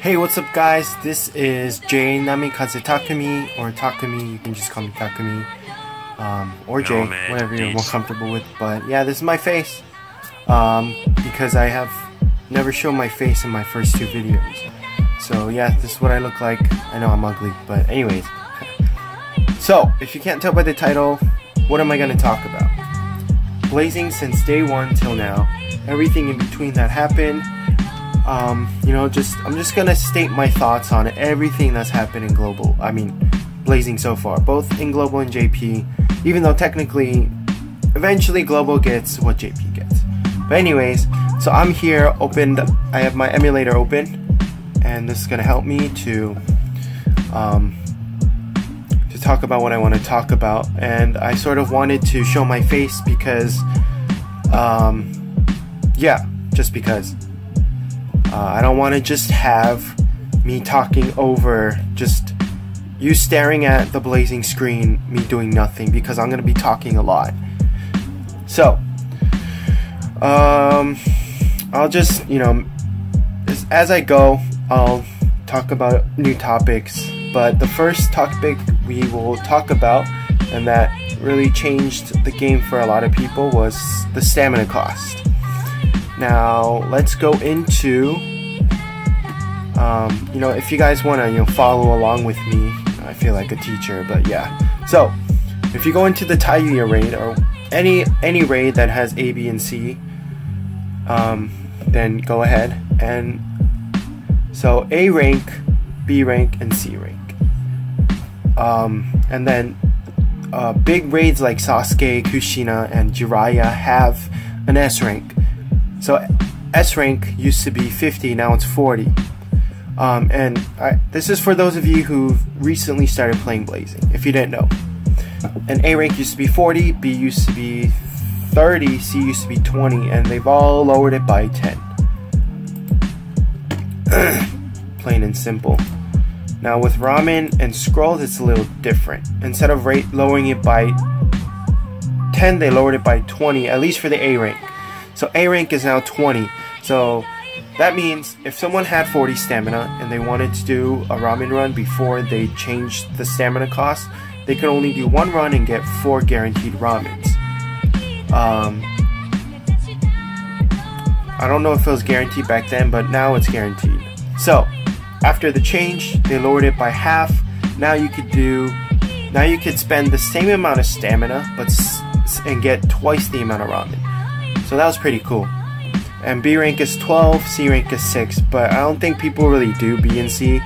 Hey, what's up guys? This is Jay Namikaze Takumi, or Takumi, you can just call me Takumi, or Jay, whatever you're more comfortable with. But yeah, this is my face, because I have never shown my face in my first two videos. So yeah, this is what I look like. I know I'm ugly, but anyways. So, if you can't tell by the title, what am I going to talk about? Blazing since day one till now, everything in between that happened. I'm just gonna state my thoughts on everything that's happened in Global. I mean, Blazing so far, both in Global and JP. Even though technically, eventually Global gets what JP gets. But anyways, so I'm here, opened. I have my emulator open, and this is gonna help me to talk about what I want to talk about. And I sort of wanted to show my face because, yeah, just because. I don't want to just have me talking over just you staring at the blazing screen, me doing nothing, because I'm going to be talking a lot. So, I'll just, as I go, I'll talk about new topics. But the first topic we will talk about, and that really changed the game for a lot of people, was the stamina cost. Now let's go into if you guys want to follow along with me. I feel like a teacher, but yeah. So if you go into the Tayuya raid, or any raid that has A, B, and C, then go ahead. And so A rank, B rank, and C rank. And then big raids like Sasuke, Kushina, and Jiraiya have an S rank. So S rank used to be 50, now it's 40. This is for those of you who've recently started playing Blazing, if you didn't know. And A rank used to be 40, B used to be 30, C used to be 20, and they've all lowered it by 10. Plain and simple. Now with Ramen and Scrolls, it's a little different. Instead of lowering it by 10, they lowered it by 20, at least for the A rank. So A rank is now 20. So that means if someone had 40 stamina and they wanted to do a ramen run before they changed the stamina cost, they could only do one run and get 4 guaranteed ramens. I don't know if it was guaranteed back then, but now it's guaranteed. So after the change, they lowered it by half. Now you could spend the same amount of stamina, and get twice the amount of ramen. So that was pretty cool. And B rank is 12, C rank is 6, but I don't think people really do B and C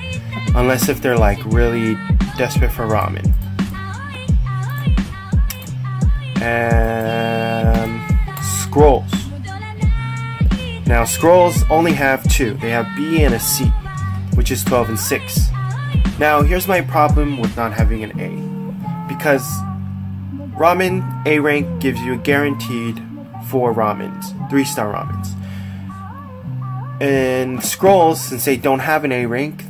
unless if they're like really desperate for ramen. And Scrolls. Now Scrolls only have 2. They have B and a C, which is 12 and 6. Now here's my problem with not having an A. Because Ramen A rank gives you a guaranteed 4 ramens, 3-star ramens. In Scrolls, since they don't have an A rank,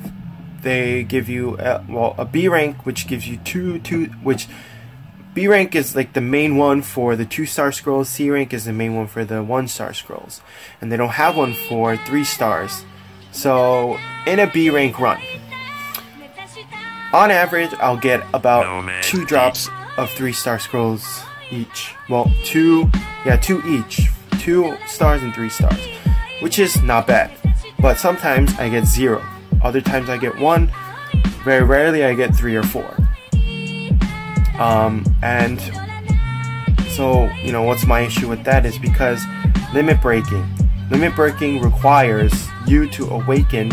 they give you a B rank, which gives you which B rank is like the main one for the 2-star Scrolls. C rank is the main one for the 1-star Scrolls, and they don't have one for 3 stars. So in a B rank run, on average, I'll get about 2 drops of 3-star Scrolls each. Well, 2 each. 2 stars and 3 stars, which is not bad. But sometimes I get 0. Other times I get 1. Very rarely I get 3 or 4. And so, what's my issue with that is because limit breaking. Limit breaking requires you to awaken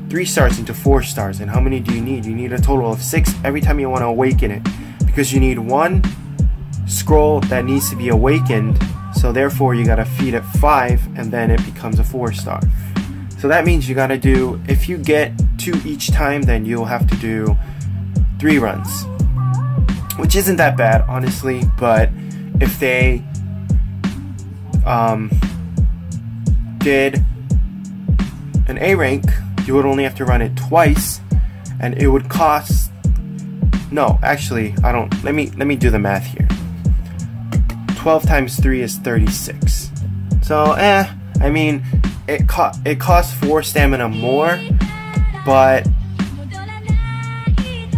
3 stars into 4 stars. And how many do you need? You need a total of 6 every time you want to awaken it, because you need 1 scroll that needs to be awakened. So therefore you gotta feed it 5, and then it becomes a 4-star. So that means you gotta do, if you get 2 each time, then you'll have to do 3 runs, which isn't that bad, honestly. But if they did an A rank, you would only have to run it twice, and it would cost, no, actually, let me do the math here. 12 times 3 is 36. So, I mean, it costs 4 stamina more, but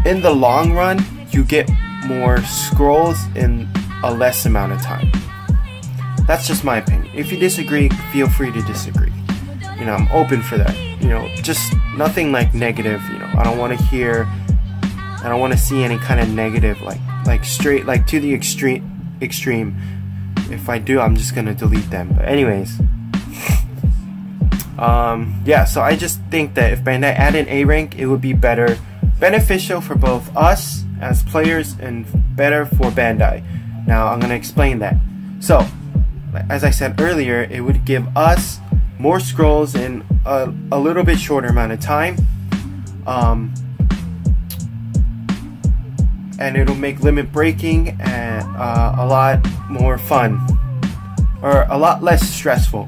in the long run, you get more scrolls in a less amount of time. That's just my opinion. If you disagree, feel free to disagree. You know, I'm open for that. You know, just nothing like negative. You know, I don't want to see any kind of negative, like straight, like to the extreme. If I do, I'm just gonna delete them. But anyways, yeah. So I just think that if Bandai added A rank, it would be beneficial for both us as players and better for Bandai. Now I'm gonna explain that. So, as I said earlier, it would give us more scrolls in a little bit shorter amount of time, and it'll make limit breaking and a lot more fun, or a lot less stressful.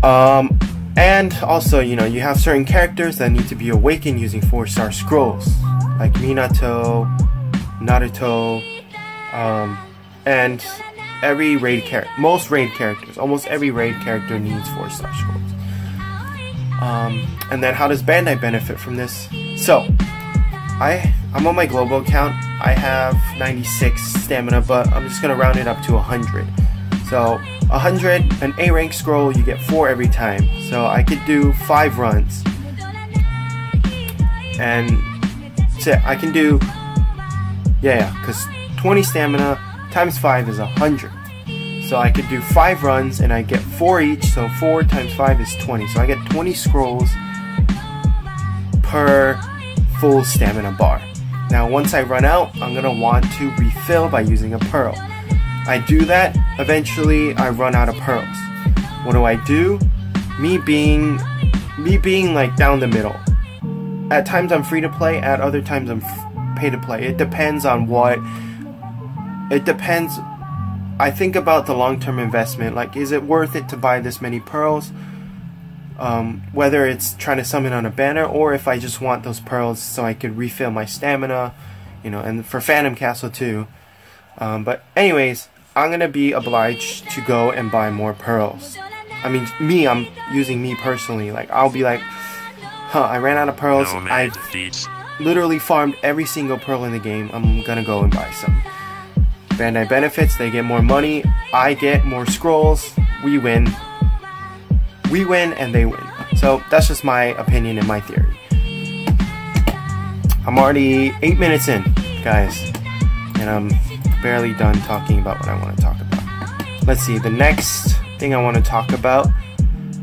And also, you know, you have certain characters that need to be awakened using 4-star scrolls, like Minato, Naruto, and every raid character, almost every raid character needs 4-star scrolls. And then how does Bandai benefit from this? So, I'm on my global account. I have 96 stamina, but I'm just gonna round it up to 100. So 100, an A rank scroll, you get 4 every time. So I could do 5 runs, and so I can do, because 20 stamina times 5 is 100. So I could do 5 runs and I get 4 each, so 4 times 5 is 20. So I get 20 scrolls per full stamina bar. Now once I run out, I'm going to want to refill by using a pearl. I do that, eventually I run out of pearls. What do? Me being like down the middle. At times I'm free to play, at other times I'm pay to play. It depends on what. It depends. I think about the long-term investment. Like, is it worth it to buy this many pearls? Whether it's trying to summon on a banner, or if I just want those pearls so I could refill my stamina, you know, and for Phantom Castle too. But anyways, I'm gonna be obliged to go and buy more pearls. I mean, I'm using me personally. Like, I'll be like, I ran out of pearls. I've literally farmed every single pearl in the game. I'm gonna go and buy some. Bandai benefits, they get more money, I get more scrolls, we win and they win. So that's just my opinion and my theory. I'm already 8 minutes in, guys, and I'm barely done talking about what I want to talk about. Let's see, the next thing I want to talk about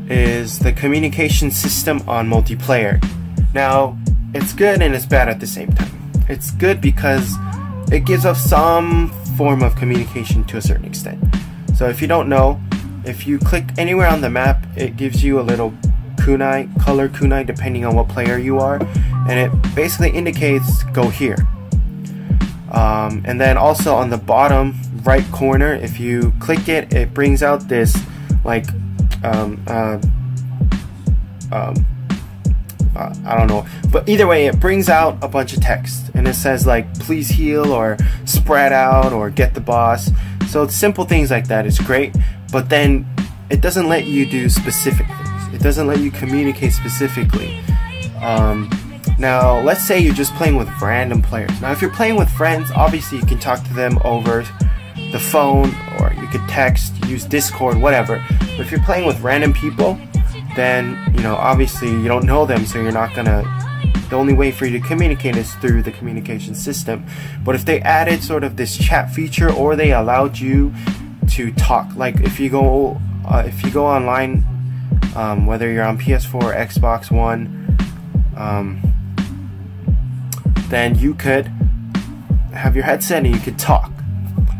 is the communication system on multiplayer. Now, it's good and it's bad at the same time. It's good because it gives us some form of communication to a certain extent. So if you don't know, if you click anywhere on the map, it gives you a little kunai, color kunai, depending on what player you are, and it basically indicates go here. And then also on the bottom right corner, if you click it, it brings out this like I don't know, but either way, it brings out a bunch of text, and it says like please heal, or spread out, or get the boss. So it's simple things like that. It's great, but then it doesn't let you do specific things. It doesn't let you communicate specifically. Now let's say you're just playing with random players. Now if you're playing with friends, obviously you can talk to them over the phone, or you could text, use Discord, whatever. But if you're playing with random people, then, you know, obviously you don't know them, so you're not gonna, the only way for you to communicate is through the communication system. But if they added sort of this chat feature, or they allowed you to talk, like if you go online, whether you're on PS4 or Xbox One, then you could have your headset and you could talk.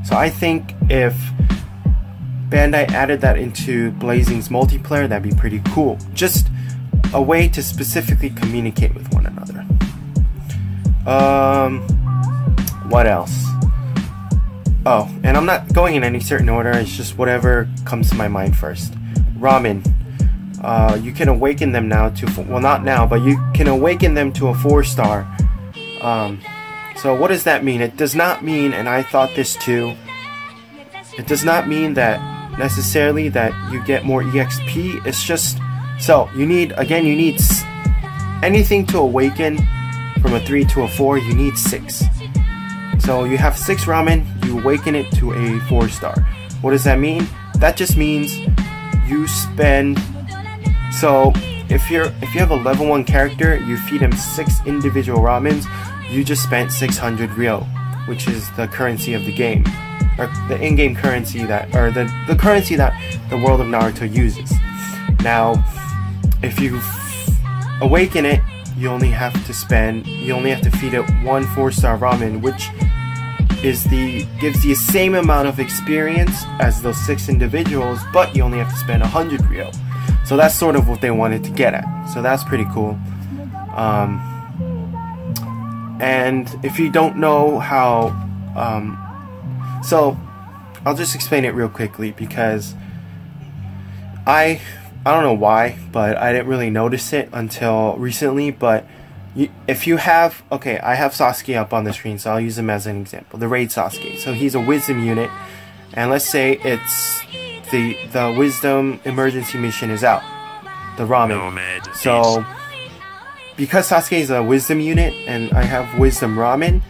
So I think if Bandai added that into Blazing's multiplayer, that'd be pretty cool. Just a way to specifically communicate with one another. What else? Oh, and I'm not going in any certain order, it's just whatever comes to my mind first. Ramen. You can awaken them now to, well, not now, but you can awaken them to a 4-star. So what does that mean? It does not mean, and I thought this too, it does not mean that necessarily that you get more EXP. It's just, so you need anything to awaken from a 3 to a 4, you need 6. So you have 6 ramen, you awaken it to a 4-star. What does that mean? That just means you spend, so if you have a level 1 character, you feed him 6 individual ramens, you just spent 600 ryo, which is the currency of the game, or the in-game currency that, or the currency that the world of Naruto uses. Now, if you awaken it, you only have to feed it 1 4-star ramen, which gives the same amount of experience as those 6 individuals, but you only have to spend 100 ryo. So that's sort of what they wanted to get at. So that's pretty cool. And if you don't know how, so I'll just explain it real quickly, because I don't know why, but I didn't really notice it until recently. But if you have, okay, I have Sasuke up on the screen, so I'll use him as an example. The Raid Sasuke. So he's a wisdom unit, and let's say it's the wisdom emergency mission is out, the ramen. So because Sasuke is a wisdom unit and I have wisdom ramen,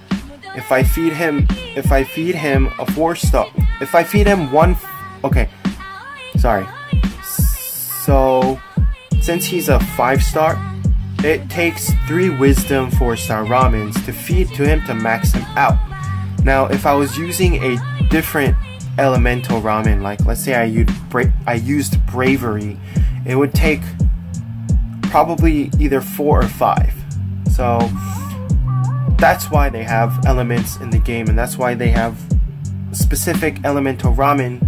if I feed him a 4-star, if I feed him okay, sorry. So since he's a 5-star, it takes 3 wisdom 4-star ramens to feed to him to max him out. Now, if I was using a different elemental ramen, like let's say I used bravery, it would take probably either 4 or 5. So that's why they have elements in the game, and that's why they have specific elemental ramen,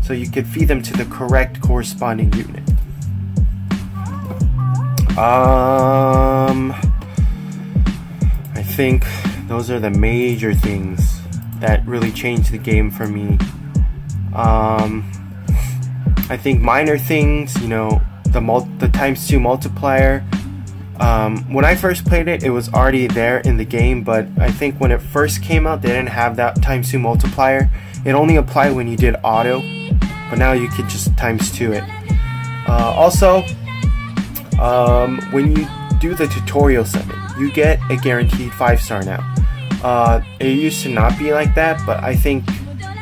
so you could feed them to the correct corresponding unit. I think those are the major things that really changed the game for me. I think minor things, you know, the ×2 multiplier. When I first played it, it was already there in the game, but I think when it first came out, they didn't have that ×2 multiplier. It only applied when you did auto, but now you could just ×2 it. Also, when you do the tutorial summon, you get a guaranteed 5-star now. It used to not be like that, but I think,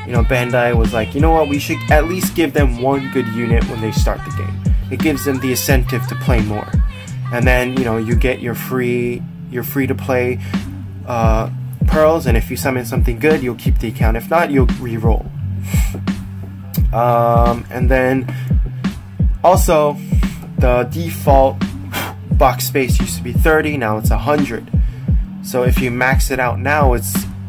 you know, Bandai was like, you know what, we should at least give them 1 good unit when they start the game. It gives them the incentive to play more. And then, you know, you get your free to play pearls, and if you summon something good, you'll keep the account. If not, you'll re-roll. And then also, the default box space used to be 30, now it's 100. So if you max it out now,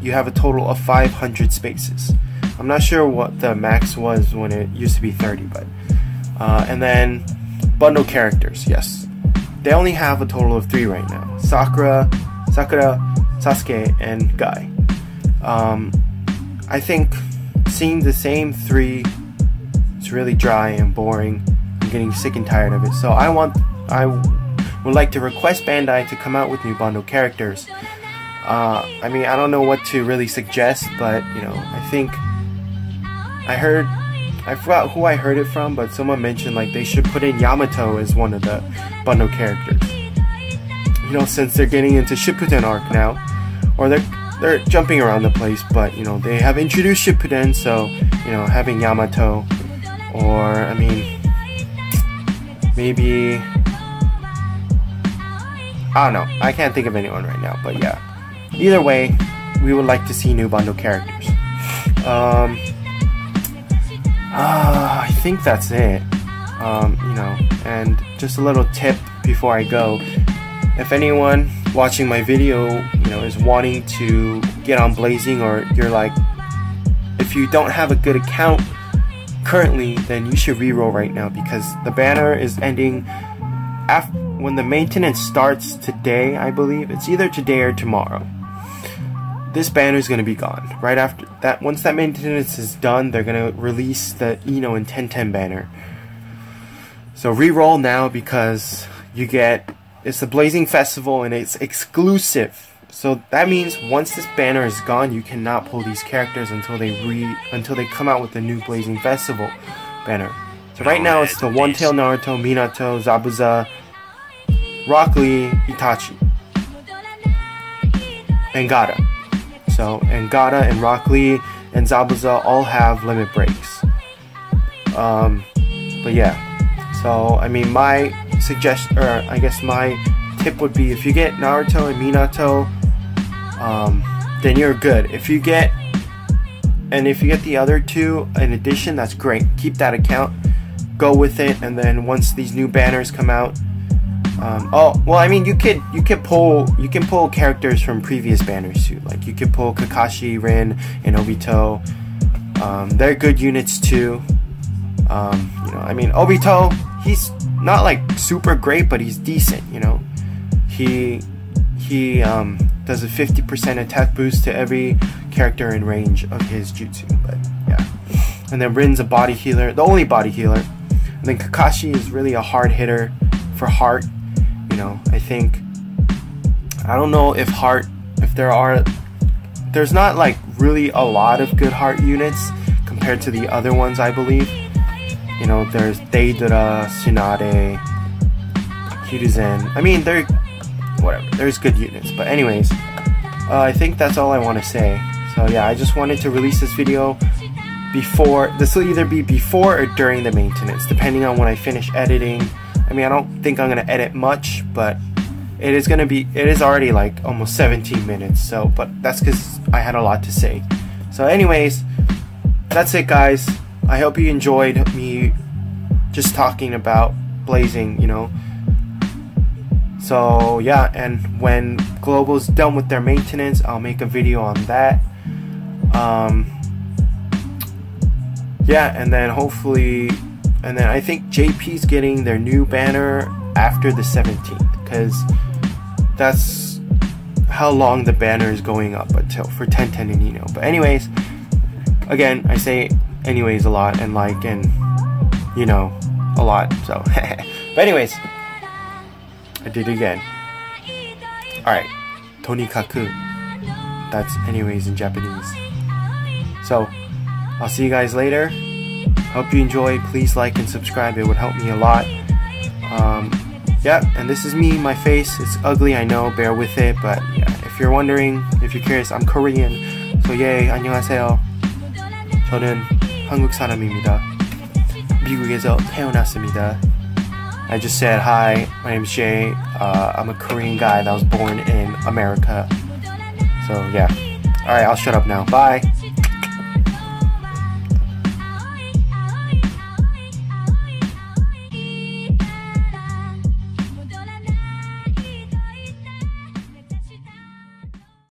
you have a total of 500 spaces. I'm not sure what the max was when it used to be 30, but and then bundle characters, yes. They only have a total of 3 right now. Sakura, Sasuke, and Guy. I think seeing the same 3 is really dry and boring. I'm getting sick and tired of it. So I would like to request Bandai to come out with new bundle characters. I mean, I don't know what to really suggest, but, you know, I think I forgot who I heard it from, but someone mentioned like they should put in Yamato as one of the bundle characters. You know, since they're getting into Shippuden arc now, or they're jumping around the place, but, you know, they have introduced Shippuden, so, you know, having Yamato, or, I mean, maybe, I don't know, I can't think of anyone right now, but yeah. Either way, we would like to see new bundle characters. I think that's it. You know, and just a little tip before I go. If anyone watching my video, you know, is wanting to get on Blazing, or you're like, if you don't have a good account currently, then you should reroll right now, because the banner is ending when the maintenance starts today, I believe. It's either today or tomorrow. This banner is going to be gone. Right after that, once that maintenance is done, they're going to release the Ino and 1010 banner. So reroll now, because you get, it's the Blazing Festival and it's exclusive. So that means once this banner is gone, you cannot pull these characters until they come out with the new Blazing Festival banner. So right now it's the One Tail Naruto, Minato, Zabuza, Rock Lee, Itachi, and Gaara. So, and Gaara and Rock Lee and Zabuza all have limit breaks. But yeah, so I mean, my suggestion, or I guess my tip would be, if you get Naruto and Minato, then you're good. If you get the other two in addition, that's great. Keep that account, go with it, and then once these new banners come out, oh well, I mean, you can pull characters from previous banners too. Like you could pull Kakashi, Rin, and Obito. They're good units too. You know, I mean, Obito, he's not like super great, but he's decent. You know, he does a 50% attack boost to every character in range of his jutsu. But yeah, and then Rin's a body healer, the only body healer. And then Kakashi is really a hard hitter for heart. You know, I don't know if there's not like really a lot of good heart units compared to the other ones, I believe. You know, there's Deidara, Tsunade, Hiruzen. I mean, there's good units. But anyways, I think that's all I want to say. So yeah, I just wanted to release this video before. This will either be before or during the maintenance, depending on when I finish editing. I mean, I don't think I'm gonna edit much, but it is already like almost 17 minutes. So, but that's because I had a lot to say. So anyways, that's it, guys. I hope you enjoyed me just talking about Blazing, you know. So yeah, and when Global's done with their maintenance, I'll make a video on that. Yeah, and then hopefully, and then I think JP's getting their new banner after the 17th, because that's how long the banner is going up until for Tenten and Ino. But anyways, again, I say anyways a lot, and like, and you know, a lot. So but anyways, I did it again. Alright, Tonikaku. That's anyways in Japanese. So I'll see you guys later. Hope you enjoyed. Please like and subscribe, it would help me a lot. Yeah, and this is me, my face. It's ugly, I know, bear with it. But yeah, if you're wondering, if you're curious, I'm Korean. So yay, 안녕하세요. 저는 한국 사람입니다. 미국에서 태어났습니다. I just said hi, my name's Jay. I'm a Korean guy that was born in America. So yeah. Alright, I'll shut up now. Bye.